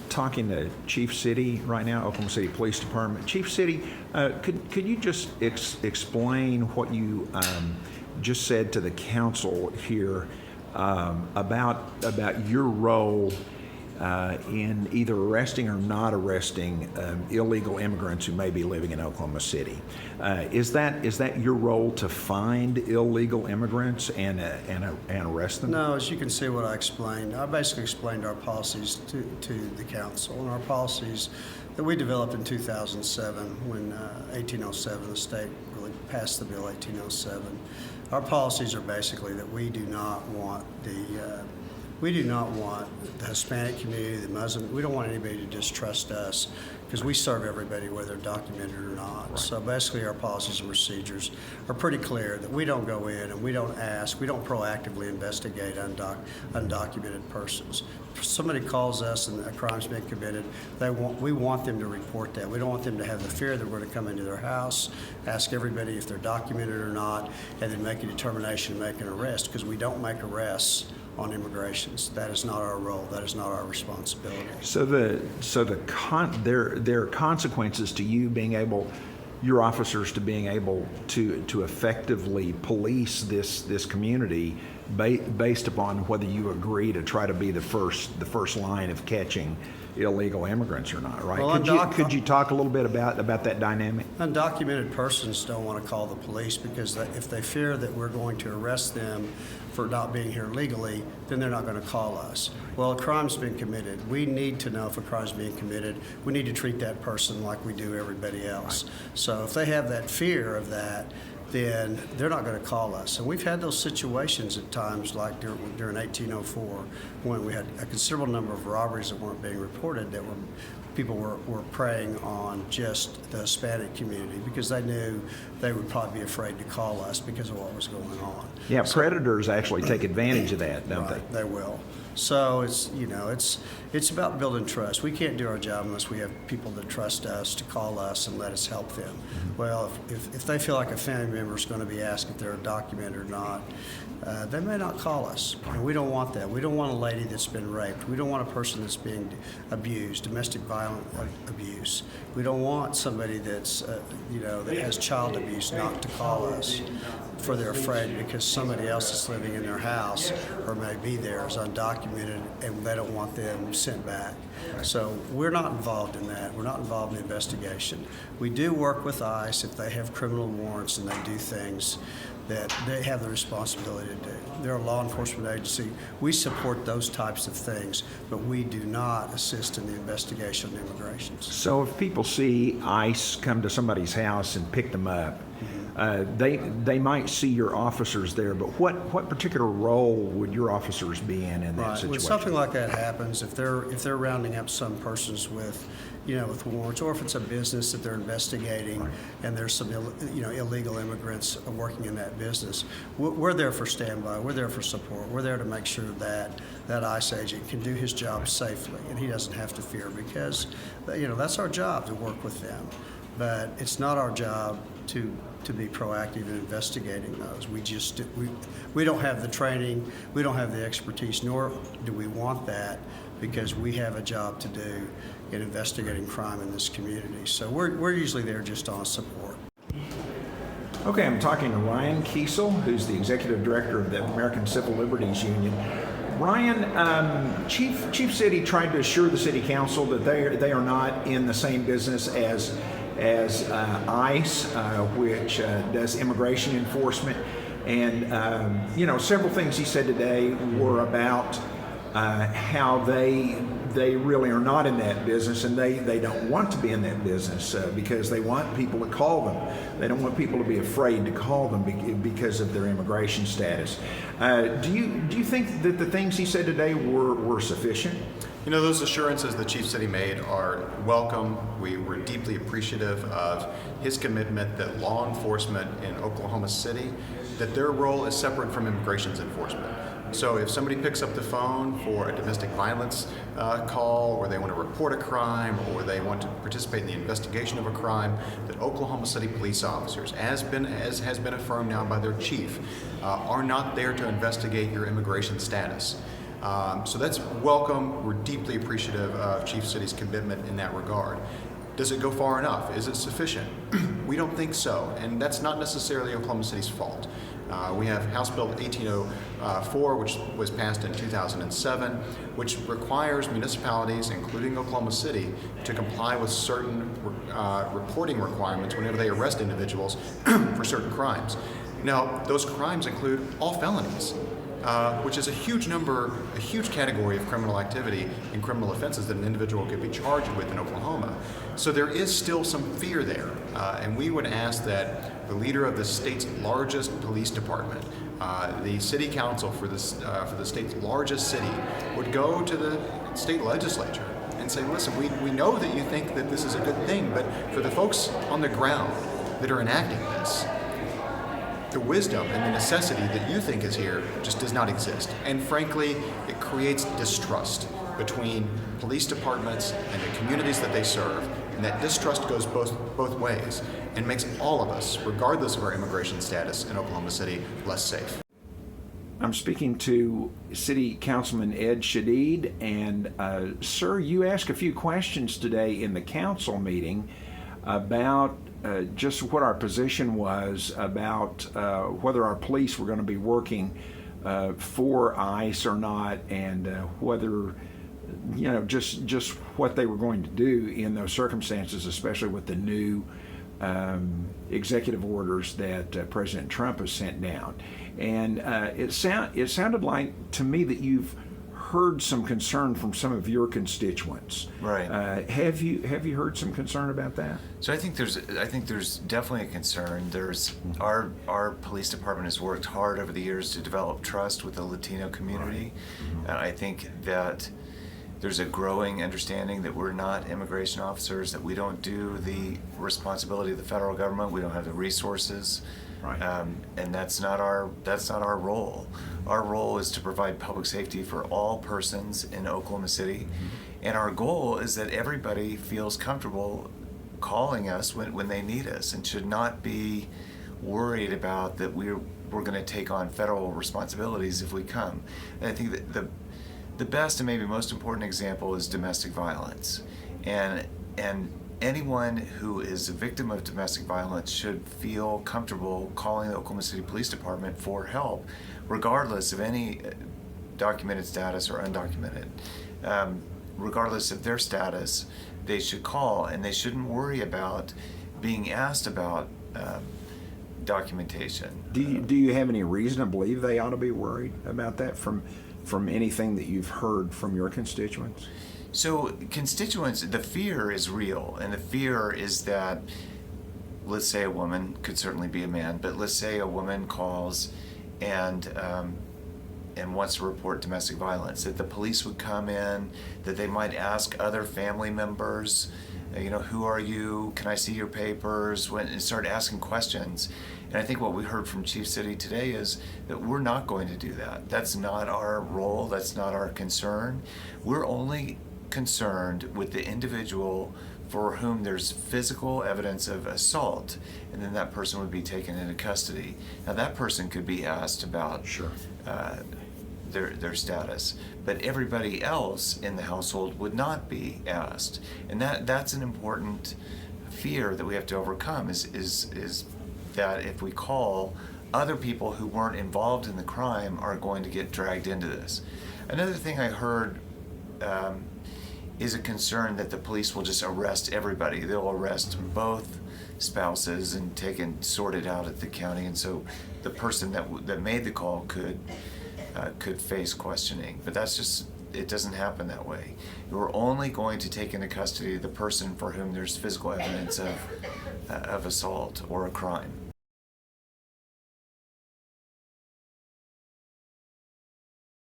talking to Chief City right now, Oklahoma City Police Department. Chief City, could you just explain what you just said to the council here about your role in either arresting or not arresting illegal immigrants who may be living in Oklahoma City? Is that your role to find illegal immigrants and arrest them? No, as you can see what I explained, I basically explained our policies to the council, and our policies that we developed in 2007 when 1807, the state really passed the bill 1807. Our policies are basically that we do not want the Hispanic community, the Muslim, we don't want anybody to distrust us because we serve everybody whether they're documented or not. Right. So basically our policies and procedures are pretty clear that we don't go in and we don't ask, we don't proactively investigate undocumented persons. If somebody calls us and a crime's been committed, we want them to report that. We don't want them to have the fear that we're going to come into their house, ask everybody if they're documented or not, and then make a determination, make an arrest, because we don't make arrests on immigrations. That is not our role. That is not our responsibility. So there are consequences to you being able, your officers to being able to effectively police this community based upon whether you agree to try to be the first line of catching illegal immigrants or not, right? Well, could you talk a little bit about that dynamic? Undocumented persons don't want to call the police because if they fear that we're going to arrest them for not being here legally, then they're not going to call us. Well, a crime's been committed. We need to know if a crime's being committed. We need to treat that person like we do everybody else. Right. So if they have that fear of that, then they're not going to call us. And we've had those situations at times, like during 1804, when we had a considerable number of robberies that weren't being reported, that people were preying on just the Hispanic community because they knew they would probably be afraid to call us because of what was going on. Yeah, so, predators actually take advantage of that, don't right, they? They will. So it's about building trust. We can't do our job unless we have people that trust us to call us and let us help them. Mm-hmm. Well, if they feel like a family member is going to be asked if they're documented or not, they may not call us. And we don't want that. We don't want a lady that's been raped. We don't want a person that's being abused, domestic violent abuse. We don't want somebody that's that has child abuse not to call us for they're afraid because somebody else that's living in their house or may be there is undocumented and they don't want them sent back. So we're not involved in that. We're not involved in the investigation. We do work with ICE if they have criminal warrants and they do things that they have the responsibility to do. They're a law enforcement agency. We support those types of things, but we do not assist in the investigation of immigrations. So if people see ICE come to somebody's house and pick them up, they might see your officers there, but what particular role would your officers be in that situation? When something like that happens, if they're rounding up some persons with warrants, or if it's a business that they're investigating, right, and there's some illegal immigrants working in that business, we're there for standby. We're there for support. We're there to make sure that ICE agent can do his job safely and he doesn't have to fear, because that's our job, to work with them. But it's not our job to be proactive in investigating those. We don't have the training, we don't have the expertise, nor do we want that, because we have a job to do in investigating crime in this community. So we're usually there just on support. Okay, I'm talking to Ryan Kiesel, who's the Executive Director of the American Civil Liberties Union. Ryan, Chief City tried to assure the City Council that they are not in the same business as ICE, which does immigration enforcement. And, several things he said today were about how they really are not in that business, and they don't want to be in that business because they want people to call them. They don't want people to be afraid to call them because of their immigration status. Do you think that the things he said today were sufficient? Those assurances the Chief City made are welcome. We were deeply appreciative of his commitment that law enforcement in Oklahoma City, that their role is separate from immigration enforcement. So if somebody picks up the phone for a domestic violence call, or they want to report a crime, or they want to participate in the investigation of a crime, that Oklahoma City police officers, as has been affirmed now by their chief, are not there to investigate your immigration status. So that's welcome. We're deeply appreciative of Chief City's commitment in that regard. Does it go far enough? Is it sufficient? We don't think so, and that's not necessarily Oklahoma City's fault. We have House Bill 1804, which was passed in 2007, which requires municipalities, including Oklahoma City, to comply with certain reporting requirements whenever they arrest individuals for certain crimes. Now, those crimes include all felonies, which is a huge category of criminal activity and criminal offenses that an individual could be charged with in Oklahoma. So there is still some fear there, and we would ask that the leader of the state's largest police department, the city council for the state's largest city, would go to the state legislature and say, listen, we know that you think that this is a good thing, but for the folks on the ground that are enacting this, the wisdom and the necessity that you think is here just does not exist. And frankly, it creates distrust between police departments and the communities that they serve. And that distrust goes both ways and makes all of us, regardless of our immigration status in Oklahoma City, less safe. I'm speaking to City Councilman Ed Shadid, and sir, you asked a few questions today in the council meeting about just what our position was about whether our police were going to be working for ICE or not, and whether, you know, just what they were going to do in those circumstances, especially with the new executive orders that President Trump has sent down. And it sounded like to me that you've heard some concern from some of your constituents. Right. Have you heard some concern about that? So I think there's definitely a concern. There's our police department has worked hard over the years to develop trust with the Latino community. Right. And I think that there's a growing understanding that we're not immigration officers, that we don't do the responsibility of the federal government, we don't have the resources. Right. And that's not our role. Our role is to provide public safety for all persons in Oklahoma City, and our goal is that everybody feels comfortable calling us when they need us, and should not be worried about that we're going to take on federal responsibilities if we come. And I think that the best and maybe most important example is domestic violence, and anyone who is a victim of domestic violence should feel comfortable calling the Oklahoma City Police Department for help, regardless of any documented status or undocumented. Regardless of their status, they should call, and they shouldn't worry about being asked about documentation. Do you have any reason to believe they ought to be worried about that from anything that you've heard from your constituents? So constituents, the fear is real, and the fear is that, let's say a woman, could certainly be a man, but let's say a woman calls and wants to report domestic violence, that the police would come in, that they might ask other family members, you know, who are you? Can I see your papers? And start asking questions. And I think what we heard from Chief City today is that we're not going to do that. That's not our role. That's not our concern. We're only concerned with the individual for whom there's physical evidence of assault, and then that person would be taken into custody. Now that person could be asked about their status, but everybody else in the household would not be asked. And that's an important fear that we have to overcome, is that if we call, other people who weren't involved in the crime are going to get dragged into this. Another thing I heard is a concern that the police will just arrest everybody. They'll arrest both spouses and sort it out at the county, and so the person that made the call could face questioning. But it doesn't happen that way. We're only going to take into custody the person for whom there's physical evidence of assault or a crime.